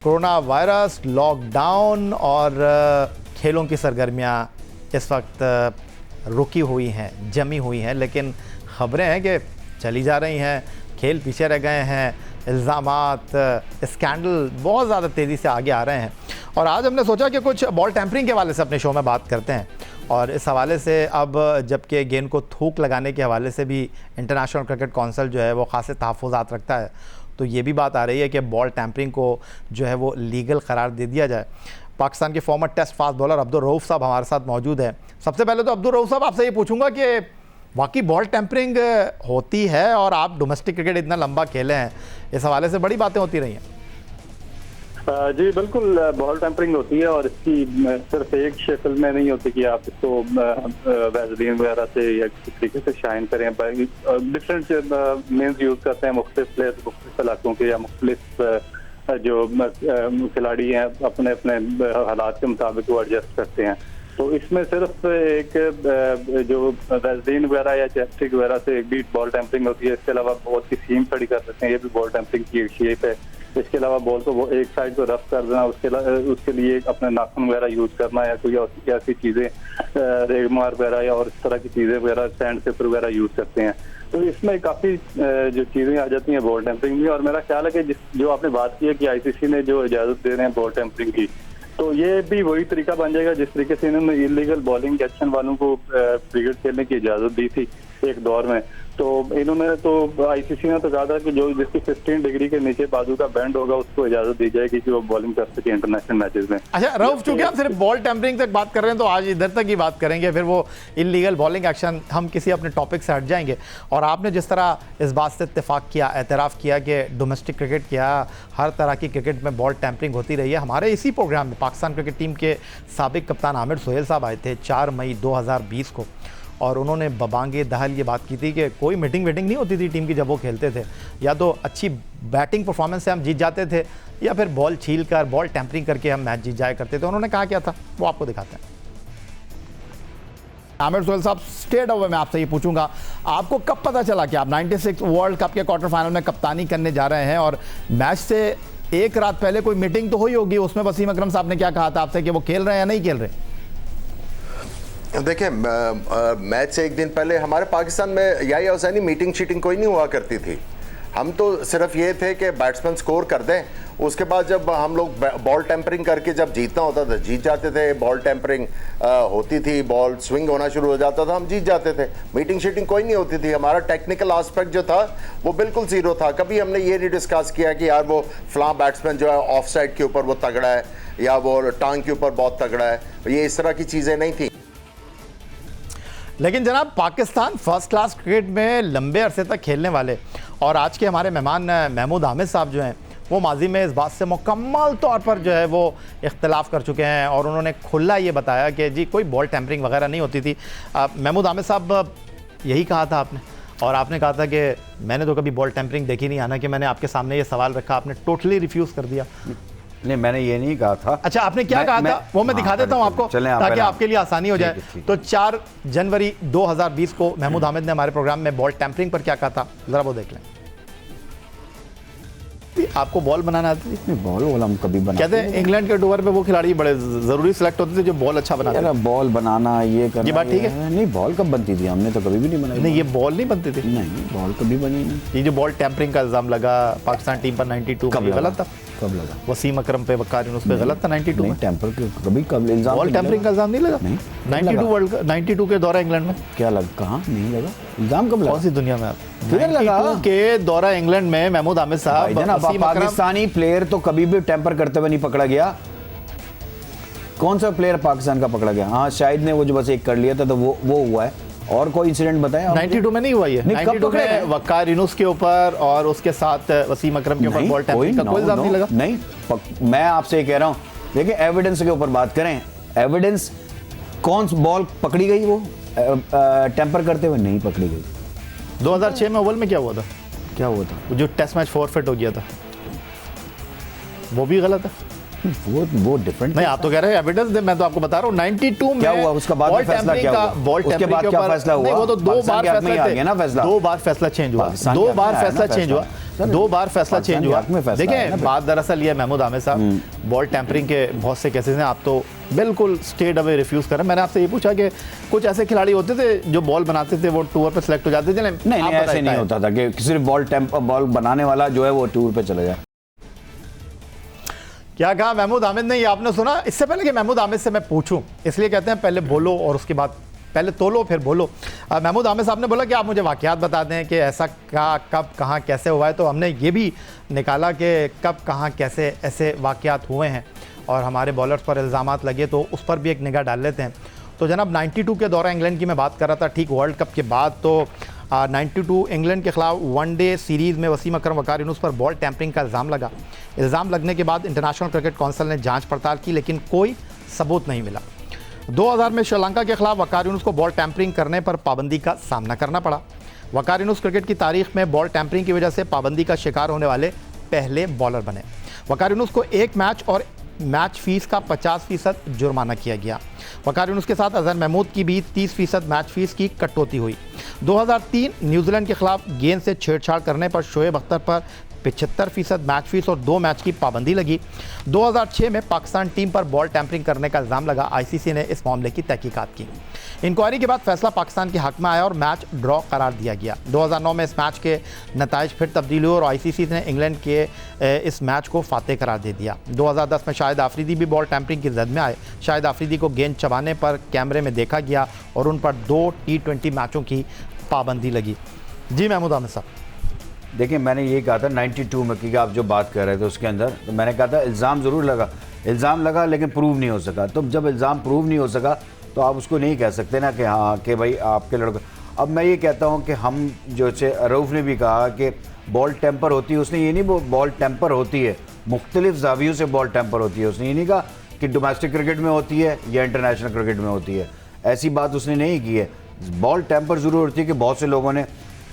Corona virus, lockdown और खेलों की सरगर्मियां इस वक्त रुकी हुई हैं, जमी हुई हैं, लेकिन ख़बरें हैं कि चली जा रही हैं। खेल पीछे रह गए हैं, इल्ज़ामात, स्कैंडल बहुत ज़्यादा तेज़ी से आगे आ रहे हैं। और आज हमने सोचा कि कुछ बॉल टैंपरिंग के हवाले से अपने शो में बात करते हैं। और इस हवाले से अब जबकि गेंद को थूक लगाने के हवाले से भी इंटरनेशनल क्रिकेट काउंसिल जो है वो ख़ासे तहफ़्फ़ुज़ात रखता है, तो ये भी बात आ रही है कि बॉल टैंपरिंग को जो है वो लीगल करार दे दिया जाए। पाकिस्तान के former test fast bowler Abdul Rauf साहब हमारे साथ मौजूद हैं। सबसे पहले तो अब्दुल रऊफ़ साहब, आपसे ये पूछूंगा कि वाकई बॉल टैंपरिंग होती है, और आप डोमेस्टिक क्रिकेट इतना लंबा खेले हैं, इस हवाले से बड़ी बातें होती रही हैं। जी बिल्कुल, बॉल टैंपरिंग होती है, और इसकी सिर्फ एक शक्ल में नहीं होती कि आप इसको वैज़लीन वगैरह से या किसी तरीके से शाइन करें। डिफरेंट मीन्स यूज़ करते हैं मुख्तलिफ प्लेयर मुख्तलिफ इलाकों के, या मुख्तलिफ जो खिलाड़ी हैं अपने अपने हालात के मुताबिक वो एडजस्ट करते हैं। तो इसमें सिर्फ एक जो वैज़लीन वगैरह या चैपस्टिक वगैरह से एक भी बॉल टैंपरिंग होती है। इसके अलावा बॉल की सीम खड़ी कर सकते हैं, ये भी बॉल टैंपरिंग की शेप है। इसके अलावा बॉल को वो एक साइड को रफ कर देना, उसके लिए अपने नाखून वगैरह यूज करना, या कोई ऐसी चीज़ें रेगमार वगैरह या और इस तरह की चीज़ें वगैरह, सैंड पेपर वगैरह यूज करते हैं। तो इसमें काफ़ी जो चीज़ें आ जाती हैं बॉल टैंपरिंग में। और मेरा ख्याल है कि जो आपने बात की है कि आईसीसी ने जो इजाज़त दे रहे हैं बॉल टैंपरिंग की, तो ये भी वही तरीका बन जाएगा जिस तरीके से इन्होंने इलीगल बॉलिंग एक्शन वालों को क्रिकेट खेलने की इजाज़त दी थी एक दौर में। तो इन्होंने तो आईसीसी ने तो कहा था कि जो जिसकी 15 डिग्री के नीचे बाजू का बैंड होगा उसको इजाजत दी जाएगी कि वो बॉलिंग कर सके इंटरनेशनल मैचेस में। अच्छा रऊफ, चूंकि आप सिर्फ बॉल टैंपरिंग तक बात कर रहे हैं तो आज इधर तक ही बात करेंगे, फिर वो इलीगल बॉलिंग एक्शन हम किसी अपने टॉपिक से हट जाएंगे। और आपने जिस तरह इस बात से इत्तेफाक किया, एतराफ़ किया कि डोमेस्टिक क्रिकेट किया, हर तरह की क्रिकेट में बॉल टैंपरिंग होती रही है। हमारे इसी प्रोग्राम में पाकिस्तान क्रिकेट टीम के साबिक कप्तान आमिर सोहेल साहब आए थे 4 मई 2020 को, और उन्होंने बबांगे दहल ये बात की थी कि कोई मीटिंग नहीं होती थी टीम की जब वो खेलते थे। या तो अच्छी बैटिंग परफॉर्मेंस से हम जीत जाते थे, या फिर बॉल छील कर बॉल टैंपरिंग करके हम मैच जीत जाया करते थे। उन्होंने कहा क्या था वो आपको दिखाते हैं। आमिर सोहेल साहब, स्ट्रेट अवे मैं आपसे ये पूछूंगा, आपको कब पता चला कि आप 96 वर्ल्ड कप के क्वार्टर फाइनल में कप्तानी करने जा रहे हैं? और मैच से एक रात पहले कोई मीटिंग तो हुई होगी, उसमें वसीम अकरम साहब ने क्या कहा था आपसे कि वो खेल रहे हैं या नहीं खेल रहे? देखिए, मैच से एक दिन पहले हमारे पाकिस्तान में याहिया हुसैनी मीटिंग शीटिंग कोई नहीं हुआ करती थी। हम तो सिर्फ ये थे कि बैट्समैन स्कोर कर दें, उसके बाद जब हम लोग बॉल टैंपरिंग करके जब जीतना होता था जीत जाते थे। बॉल टैंपरिंग होती थी, बॉल स्विंग होना शुरू हो जाता था, हम जीत जाते थे। मीटिंग शीटिंग कोई नहीं होती थी। हमारा टेक्निकल एस्पेक्ट जो था वो बिल्कुल ज़ीरो था। कभी हमने ये नहीं डिस्कस किया कि यार वो फलां बैट्समैन जो है ऑफ साइड के ऊपर वो तगड़ा है, या वो टांग के ऊपर बहुत तगड़ा है, ये इस तरह की चीज़ें नहीं थी। लेकिन जनाब, पाकिस्तान फर्स्ट क्लास क्रिकेट में लंबे अरसे तक खेलने वाले और आज के हमारे मेहमान महमूद हामिद साहब जो हैं, वो माजी में इस बात से मुकम्मल तौर पर जो है वो इख्तलाफ कर चुके हैं, और उन्होंने खुला ये बताया कि जी कोई बॉल टैंपरिंग वगैरह नहीं होती थी। महमूद हामिद साहब, यही कहा था आपने, और आपने कहा था कि मैंने तो कभी बॉल टैंपरिंग देखी नहीं। आना कि मैंने आपके सामने ये सवाल रखा, आपने टोटली रिफ्यूज़ कर दिया। नहीं, मैंने ये नहीं कहा था। अच्छा, आपने क्या कहा था वो मैं दिखा देता हूं आपको, ताकि आपके लिए आसानी हो जाए। तो 4 जनवरी 2020 को महमूद हामिद ने हमारे प्रोग्राम में बॉल टैंपरिंग पर क्या कहा था, जरा वो देख लें। आपको बॉल बनाना आती थी? बॉल हम कभी बनाते कहते हैं इंग्लैंड के टूर पे वो खिलाड़ी बड़े जरूरी सिलेक्ट होते थे जो बॉल अच्छा बनाते थे। बॉल बनाना ये करना, ये बात ठीक है? नहीं, बॉल कब बनती थी? हमने तो कभी भी नहीं बनाई। नहीं, ये बॉल नहीं बनती थी। नहीं, बॉल कभी बनी नहीं। ये जो बॉल टैंपरिंग का इल्जाम लगा पाकिस्तान टीम पर 92 में, गलत था? कब लगा? वसीम अकरम पे, वकार यूनुस पे गलत था 92 में? टेंपर कभी इल्जाम बॉल टैंपरिंग का इल्जाम नहीं लगा? 92 के दौरा इंग्लैंड में क्या लगा? कहाँ नहीं लगा इल्जाम? कब लगा? कौन सी दुनिया में? किधर लगा? के दौरा इंग्लैंड में महमूद हामिद साहब, पाकिस्तानी प्लेयर तो कभी भी टेंपर करते हुए नहीं पकड़ा गया। कौन सा प्लेयर पाकिस्तान का पकड़ा गया? हाँ, शाहिद ने वो जो बस एक कर लिया था, तो वो हुआ है। और कोई इंसिडेंट बताया? 92 में नहीं हुआ ये। 92 में वकार यूनुस के ऊपर और उसके साथ वसीम अकरम के ऊपर बॉल टैंपरिंग का कोई इल्जाम नहीं लगा। नहीं, मैं आपसे ये कह रहा हूँ, देखिए एविडेंस के ऊपर बात करें। एविडेंस, कौन सी बॉल पकड़ी गई वो टेंपर करते हुए? नहीं पकड़ी गई। 2006 में ओवल में क्या हुआ था? क्या हुआ था? जो टेस्ट मैच फॉरफिट हो गया था, वो भी गलत है। वो डिफरेंट नहीं, आप तो कह रहे हैं एविडेंस दे, मैं तो आपको बता रहा हूँ 92 में क्या हुआ, उसका बाद में फैसला क्या हुआ? उसके बाद क्या फैसला हुआ? वो तो 2 बार फैसला चेंज हुआ, 2 बार फैसला चेंज हुआ। 2 बार फैसला पाकिस्तान चेंज के हुआ। हक में फैसला है देखिए ना। बात दरअसल ये महमूद आमिर साहब, बॉल टैंपरिंग के बहुत से केसेस हैं, आप तो बिल्कुल स्टेट अवे रिफ्यूज कर रहे हैं। मैंने आपसे ये पूछा कि कुछ ऐसे खिलाड़ी होते थे जो बॉल बनाते थे वो टूर पे सिलेक्ट हो जाते थे। नहीं ऐसे नहीं होता था कि सिर्फ बॉल बनाने वाला जो है वो टूर पे चले जाए। क्या कहा महमूद आमिर ने, ये आपने सुना। इससे पहले कि महमूद आमिर से मैं पूछूं, इसलिए कहते हैं पहले बोलो और उसके बाद पहले तोलो फिर बोलो। महमूद आमिर साहब ने बोला कि आप मुझे वाकयात बता दें कि ऐसा क्या, कब, कहाँ, कैसे हुआ है। तो हमने ये भी निकाला कि कब, कहाँ, कैसे ऐसे वाकयात हुए हैं और हमारे बॉलर्स पर इल्ज़ामात लगे, तो उस पर भी एक निगाह डाल लेते हैं। तो जनाब 92 के दौरान इंग्लैंड की मैं बात कर रहा था, ठीक वर्ल्ड कप के बाद। तो 92 इंग्लैंड के खिलाफ वनडे सीरीज़ में वसीम अकरम वकार यूनुस पर बॉल टैंपरिंग का इल्ज़ाम लगा। इल्ज़ाम लगने के बाद इंटरनेशनल क्रिकेट काउंसिल ने जांच पड़ताल की, लेकिन कोई सबूत नहीं मिला। 2000 में श्रीलंका के खिलाफ वकार यूनुस को बॉल टैंपरिंग करने पर पाबंदी का सामना करना पड़ा। वकार यूनुस क्रिकेट की तारीख में बॉल टैंपरिंग की वजह से पाबंदी का शिकार होने वाले पहले बॉलर बने। वकार यूनुस को 1 मैच और मैच फीस का 50% जुर्माना किया गया। वकार यूनुस के साथ अजहर महमूद की भी 30% मैच फीस की कटौती हुई। 2003 न्यूजीलैंड के खिलाफ गेंद से छेड़छाड़ करने पर शोएब अख्तर पर 75% मैच फीस और 2 मैच की पाबंदी लगी। 2006 में पाकिस्तान टीम पर बॉल टैंपरिंग करने का इल्ज़ाम लगा। आईसीसी ने इस मामले की तहकीकात की। इंक्वायरी के बाद फैसला पाकिस्तान के हक में आया और मैच ड्रॉ करार दिया गया। 2009 में इस मैच के नताइज फिर तब्दील हुए और आईसीसी ने इंग्लैंड के इस मैच को फातेह करार दे दिया। 2010 में शाहिद आफरीदी भी बॉल टैंपरिंग की जद में आए। शाहिद आफरीदी को गेंद चबाने पर कैमरे में देखा गया और उन पर 2 T20 मैचों की पाबंदी लगी। जी महमूद आमिर साहब, देखिए मैंने ये कहा था 92 में कि आप जो बात कर रहे थे उसके अंदर, तो मैंने कहा था इल्ज़ाम ज़रूर लगा लेकिन प्रूव नहीं हो सका। तो जब इल्ज़ाम प्रूव नहीं हो सका तो आप उसको नहीं कह सकते ना कि हाँ कि भाई आपके लड़के। अब मैं ये कहता हूँ कि हम जो से रऊफ़ ने भी कहा कि बॉल टेम्पर होती है, उसने ये नहीं बॉल टेम्पर होती है, मुख्तलिफ जावियों से बॉल टेम्पर होती है। उसने ये नहीं कहा कि डोमेस्टिक क्रिकेट में होती है या इंटरनेशनल क्रिकेट में होती है, ऐसी बात उसने नहीं की है। बॉल टेम्पर ज़रूर होती है कि बहुत से लोगों ने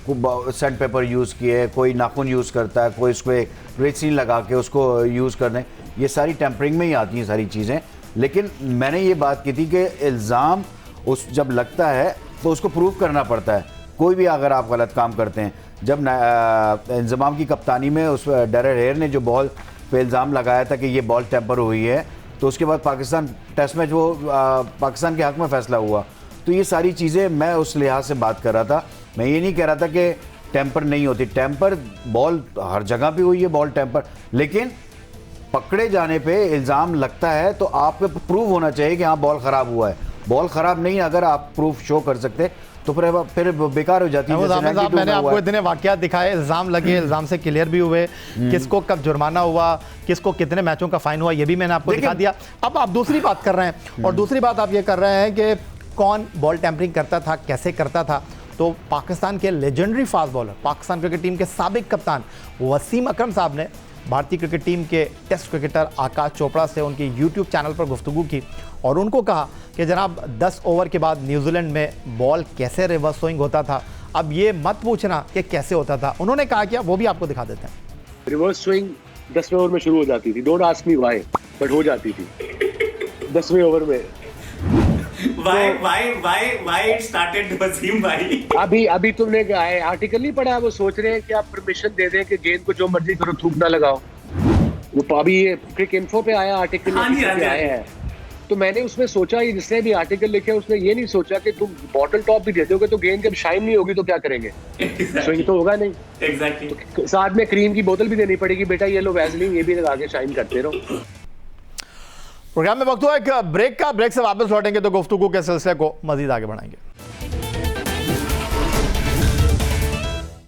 सैंड पेपर यूज़ किए, कोई नाखून यूज़ करता है, कोई उसको एक रेसिन लगा के उसको यूज़ करने, ये सारी टेम्परिंग में ही आती हैं सारी चीज़ें। लेकिन मैंने ये बात की थी कि इल्ज़ाम उस जब लगता है तो उसको प्रूव करना पड़ता है। कोई भी अगर आप गलत काम करते हैं, जब इंज़माम की कप्तानी में उस डेरेन हेयर ने जो बॉल पे इल्ज़ाम लगाया था कि ये बॉल टेम्पर हुई है, तो उसके बाद पाकिस्तान टेस्ट मैच वो पाकिस्तान के हक़ में फ़ैसला हुआ। तो ये सारी चीज़ें मैं उस लिहाज से बात कर रहा था। मैं ये नहीं कह रहा था कि टेम्पर नहीं होती, टेम्पर बॉल हर जगह पे हुई है बॉल टेम्पर, लेकिन पकड़े जाने पे इल्ज़ाम लगता है तो आपको प्रूव होना चाहिए कि हाँ बॉल ख़राब हुआ है। बॉल ख़राब नहीं, अगर आप प्रूफ शो कर सकते तो फिर बेकार हो जाती है। मैंने आपको इतने वाकयात दिखाए, इल्ज़ाम लगे, इल्ज़ाम से क्लियर भी हुए, किसको कब जुर्माना हुआ, किसको कितने मैचों का फाइन हुआ, ये भी मैंने आपको दिखा दिया। अब आप दूसरी बात कर रहे हैं और दूसरी बात आप ये कर रहे हैं कि कौन बॉल टैंपरिंग करता था, कैसे करता था। तो पाकिस्तान के legendary fast bowler, Pakistan cricket team के साबिक कप्तान वसीम अकरम साहब ने भारतीय क्रिकेट टीम के टेस्ट क्रिकेटर आकाश चोपड़ा से उनके यूट्यूब चैनल पर गुफ्तगू की और उनको कहा कि जनाब 10 ओवर के बाद न्यूजीलैंड में बॉल कैसे रिवर्स स्विंग होता था, अब ये मत पूछना कि कैसे होता था। उन्होंने कहा क्या, वो भी आपको दिखा देते हैं। रिवर्स स्विंग 10वें ओवर में शुरू हो जाती थी, don't ask me why, but हो जाती थी 10वें ओवर में। Why it started वसीम भाई? अभी तुमने आर्टिकल नहीं पढ़ा, वो सोच रहे हैं कि आप परमिशन दे दें कि गेंद को जो मर्जी करो, थूक ना लगाओ। वो अभी ये क्रिक इन्फो पे आया आर्टिकल आया है, तो मैंने उसमें सोचा, जिसने भी आर्टिकल लिखे उसने ये नहीं सोचा कि तुम बॉटल टॉप भी दे दोगे तो गेंद जब शाइन नहीं होगी तो क्या करेंगे, स्विंग तो होगा नहीं। एग्जैक्टली। तो साथ में क्रीम की बोतल भी देनी पड़ेगी, बेटा ये लो वैसलीन, ये भी लगा के शाइन करते रहो। प्रोग्राम में वक्त हुआ एक ब्रेक का, ब्रेक से वापस लौटेंगे तो गुफ्तगू के सिलसिले को मजीद आगे बढ़ाएंगे।